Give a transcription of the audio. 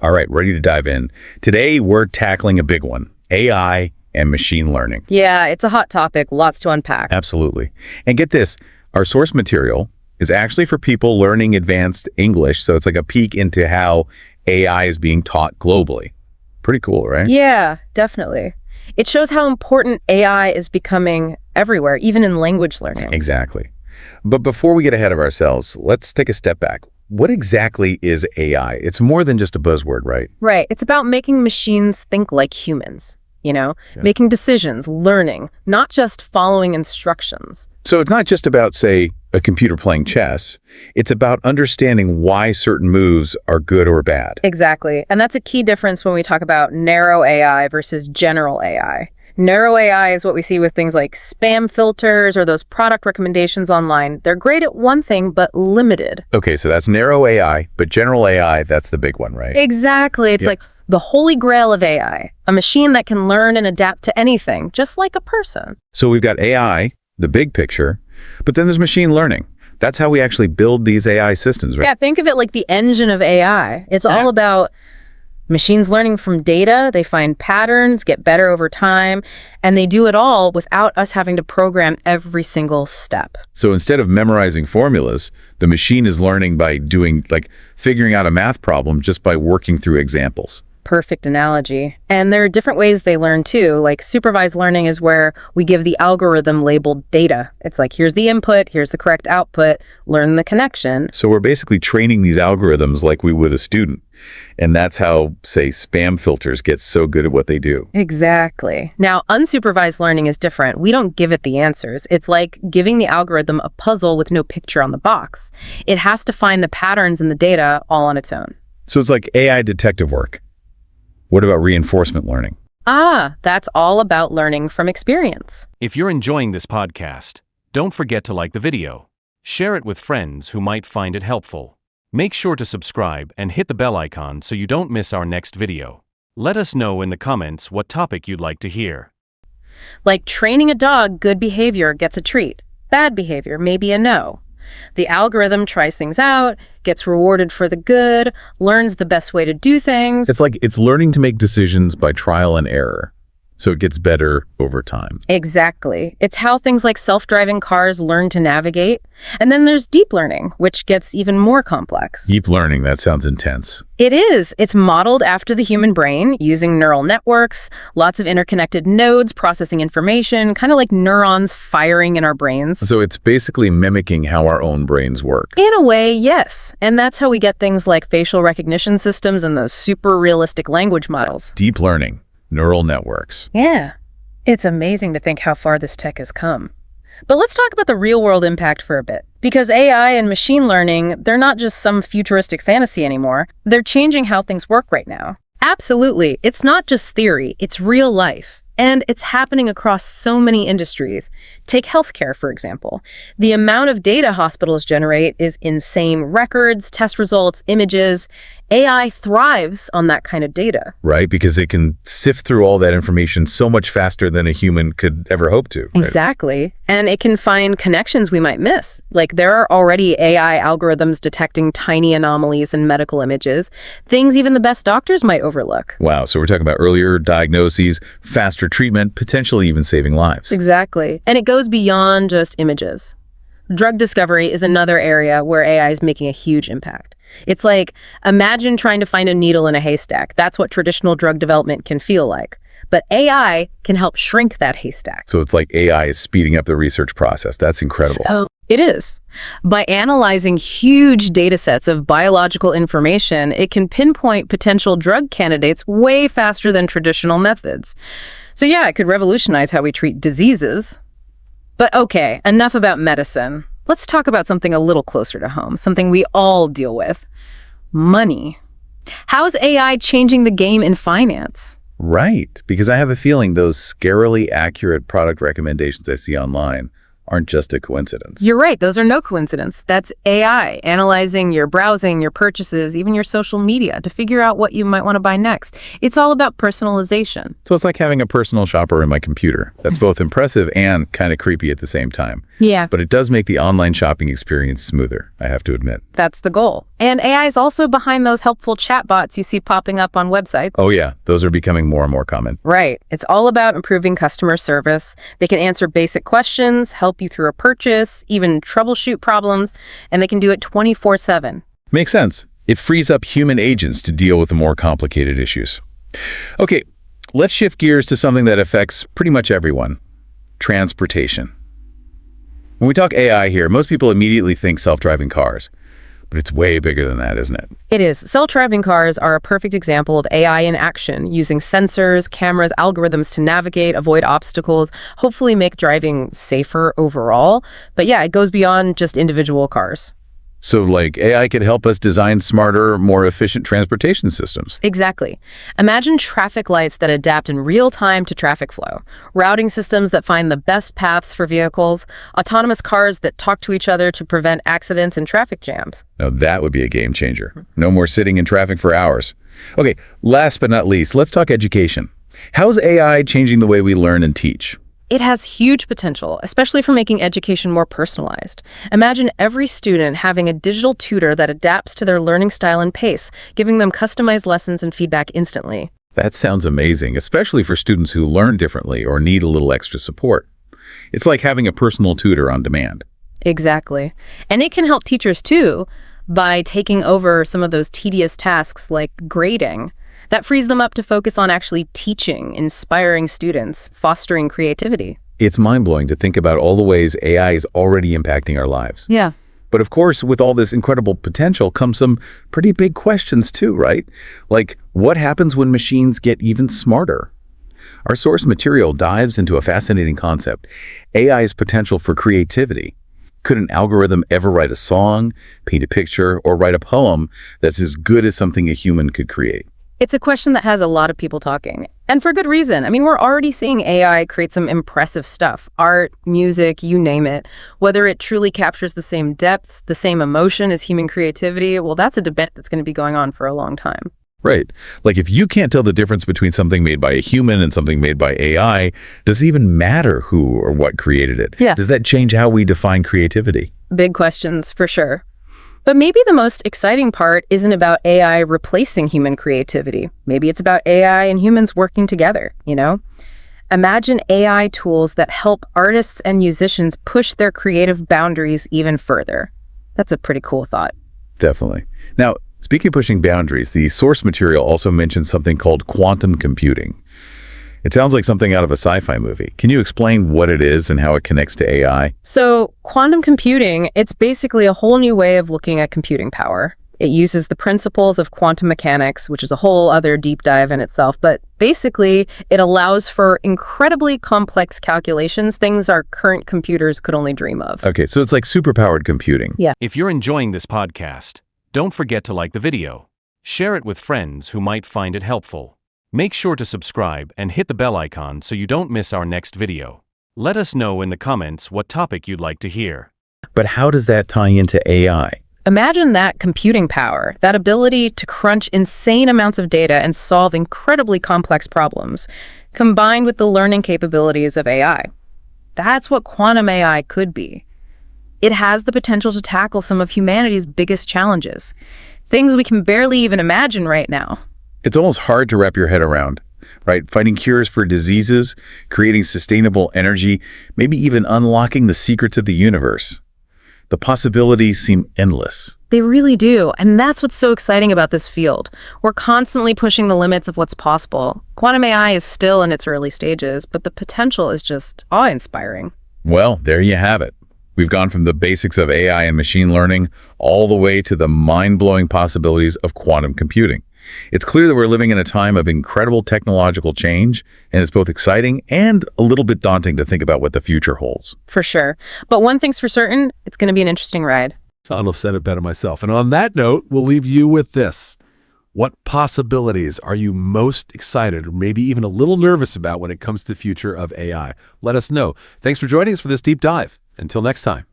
All right, ready to dive in. Today, we're tackling a big one, AI and machine learning. Yeah, it's a hot topic, lots to unpack. Absolutely. And get this, our source material is actually for people learning advanced English, so it's like a peek into how AI is being taught globally. Pretty cool, right? Yeah, definitely. It shows how important AI is becoming everywhere, even in language learning. Exactly. But before we get ahead of ourselves, let's take a step back. What exactly is AI? It's more than just a buzzword, right? Right. It's about making machines think like humans, making decisions, learning, not just following instructions. So it's not just about, say, a computer playing chess. It's about understanding why certain moves are good or bad. Exactly. And that's a key difference when we talk about narrow AI versus general AI. Narrow AI is what we see with things like spam filters or those product recommendations online. They're great at one thing, but limited. Okay, so that's narrow AI, but general AI, that's the big one, right? Exactly. It's like the holy grail of AI, a machine that can learn and adapt to anything, just like a person. So we've got AI, the big picture, but then there's machine learning. That's how we actually build these AI systems, right? Yeah, think of it like the engine of AI. It's all about machines learning from data. They find patterns, get better over time, and they do it all without us having to program every single step. So instead of memorizing formulas, the machine is learning by doing, like, figuring out a math problem just by working through examples. Perfect analogy. And there are different ways they learn too. Like supervised learning is where we give the algorithm labeled data. It's like, here's the input, here's the correct output, learn the connection. So we're basically training these algorithms like we would a student. And that's how, say, spam filters get so good at what they do. Exactly. Now, unsupervised learning is different. We don't give it the answers. It's like giving the algorithm a puzzle with no picture on the box. It has to find the patterns in the data all on its own. So it's like AI detective work. What about reinforcement learning? That's all about learning from experience. If you're enjoying this podcast, don't forget to like the video. Share it with friends who might find it helpful. Make sure to subscribe and hit the bell icon so you don't miss our next video. Let us know in the comments what topic you'd like to hear. Like training a dog, good behavior gets a treat. Bad behavior, maybe a no. The algorithm tries things out, gets rewarded for the good, learns the best way to do things. It's like it's learning to make decisions by trial and error, so it gets better over time. Exactly. It's how things like self-driving cars learn to navigate. And then there's deep learning, which gets even more complex. Deep learning, that sounds intense. It is. It's modeled after the human brain, using neural networks, lots of interconnected nodes processing information, kind of like neurons firing in our brains. So it's basically mimicking how our own brains work. In a way, yes. And that's how we get things like facial recognition systems and those super realistic language models. Deep learning, neural networks. Yeah. It's amazing to think how far this tech has come. But let's talk about the real-world impact for a bit. Because AI and machine learning, they're not just some futuristic fantasy anymore. They're changing how things work right now. Absolutely. It's not just theory, it's real life. And it's happening across so many industries. Take healthcare, for example. The amount of data hospitals generate is insane. Records, test results, images. AI thrives on that kind of data. Right, because it can sift through all that information so much faster than a human could ever hope to. Right? Exactly. And it can find connections we might miss. Like there are already AI algorithms detecting tiny anomalies in medical images, things even the best doctors might overlook. Wow, so we're talking about earlier diagnoses, faster treatment, potentially even saving lives. Exactly. And it goes beyond just images. Drug discovery is another area where AI is making a huge impact. It's like, imagine trying to find a needle in a haystack. That's what traditional drug development can feel like. But AI can help shrink that haystack. So it's like AI is speeding up the research process. That's incredible. Oh, it is. By analyzing huge data sets of biological information, it can pinpoint potential drug candidates way faster than traditional methods. So yeah, it could revolutionize how we treat diseases. But okay, enough about medicine. Let's talk about something a little closer to home, something we all deal with. Money. How's AI changing the game in finance? Right, because I have a feeling those scarily accurate product recommendations I see online aren't just a coincidence. You're right. Those are no coincidence. That's AI analyzing your browsing, your purchases, even your social media to figure out what you might want to buy next. It's all about personalization. So it's like having a personal shopper in my computer. That's both impressive and kind of creepy at the same time. Yeah, But it does make the online shopping experience smoother, I have to admit. that's the goal. And AI is also behind those helpful chatbots you see popping up on websites. Oh yeah, those are becoming more and more common. Right. It's all about improving customer service. They can answer basic questions, help you through a purchase, even troubleshoot problems, and they can do it 24/7. Makes sense. It frees up human agents to deal with the more complicated issues. Okay, let's shift gears to something that affects pretty much everyone. Transportation. When we talk AI here, most people immediately think self-driving cars. But it's way bigger than that, isn't it? It is. Self-driving cars are a perfect example of AI in action, using sensors, cameras, algorithms to navigate, avoid obstacles, hopefully make driving safer overall. But yeah, it goes beyond just individual cars. So like AI could help us design smarter, more efficient transportation systems. Exactly. Imagine traffic lights that adapt in real time to traffic flow, routing systems that find the best paths for vehicles, autonomous cars that talk to each other to prevent accidents and traffic jams. Now that would be a game changer. No more sitting in traffic for hours. Okay, last but not least, let's talk education. How's AI changing the way we learn and teach? It has huge potential, especially for making education more personalized. Imagine every student having a digital tutor that adapts to their learning style and pace, giving them customized lessons and feedback instantly. That sounds amazing, especially for students who learn differently or need a little extra support. It's like having a personal tutor on demand. Exactly. And it can help teachers too by taking over some of those tedious tasks like grading. That frees them up to focus on actually teaching, inspiring students, fostering creativity. It's mind-blowing to think about all the ways AI is already impacting our lives. Yeah. But of course, with all this incredible potential comes some pretty big questions too, right? Like, what happens when machines get even smarter? Our source material dives into a fascinating concept, AI's potential for creativity. Could an algorithm ever write a song, paint a picture, or write a poem that's as good as something a human could create? It's a question that has a lot of people talking, and for good reason. I mean, we're already seeing AI create some impressive stuff, art, music, you name it. Whether it truly captures the same depth, the same emotion as human creativity, well, that's a debate that's going to be going on for a long time. Right. Like if you can't tell the difference between something made by a human and something made by AI, does it even matter who or what created it? Yeah. Does that change how we define creativity? Big questions, for sure. But maybe the most exciting part isn't about AI replacing human creativity. Maybe it's about AI and humans working together, you know? Imagine AI tools that help artists and musicians push their creative boundaries even further. That's a pretty cool thought. Definitely. Now, speaking of pushing boundaries, the source material also mentions something called quantum computing. It sounds like something out of a sci-fi movie. Can you explain what it is and how it connects to AI? So, quantum computing, it's basically a whole new way of looking at computing power. It uses the principles of quantum mechanics, which is a whole other deep dive in itself, but basically it allows for incredibly complex calculations, things our current computers could only dream of. Okay, so it's like superpowered computing. Yeah. If you're enjoying this podcast, don't forget to like the video. Share it with friends who might find it helpful. Make sure to subscribe and hit the bell icon so you don't miss our next video. Let us know in the comments what topic you'd like to hear. But how does that tie into AI? Imagine that computing power, that ability to crunch insane amounts of data and solve incredibly complex problems, combined with the learning capabilities of AI. That's what quantum AI could be. It has the potential to tackle some of humanity's biggest challenges, things we can barely even imagine right now. It's almost hard to wrap your head around, right? Finding cures for diseases, creating sustainable energy, maybe even unlocking the secrets of the universe. The possibilities seem endless. They really do, and that's what's so exciting about this field. We're constantly pushing the limits of what's possible. Quantum AI is still in its early stages, but the potential is just awe-inspiring. Well, there you have it. We've gone from the basics of AI and machine learning all the way to the mind-blowing possibilities of quantum computing. It's clear that we're living in a time of incredible technological change, and it's both exciting and a little bit daunting to think about what the future holds. For sure. But one thing's for certain, it's going to be an interesting ride. Couldn't have said it better myself. And on that note, we'll leave you with this. What possibilities are you most excited or maybe even a little nervous about when it comes to the future of AI? Let us know. Thanks for joining us for this deep dive. Until next time.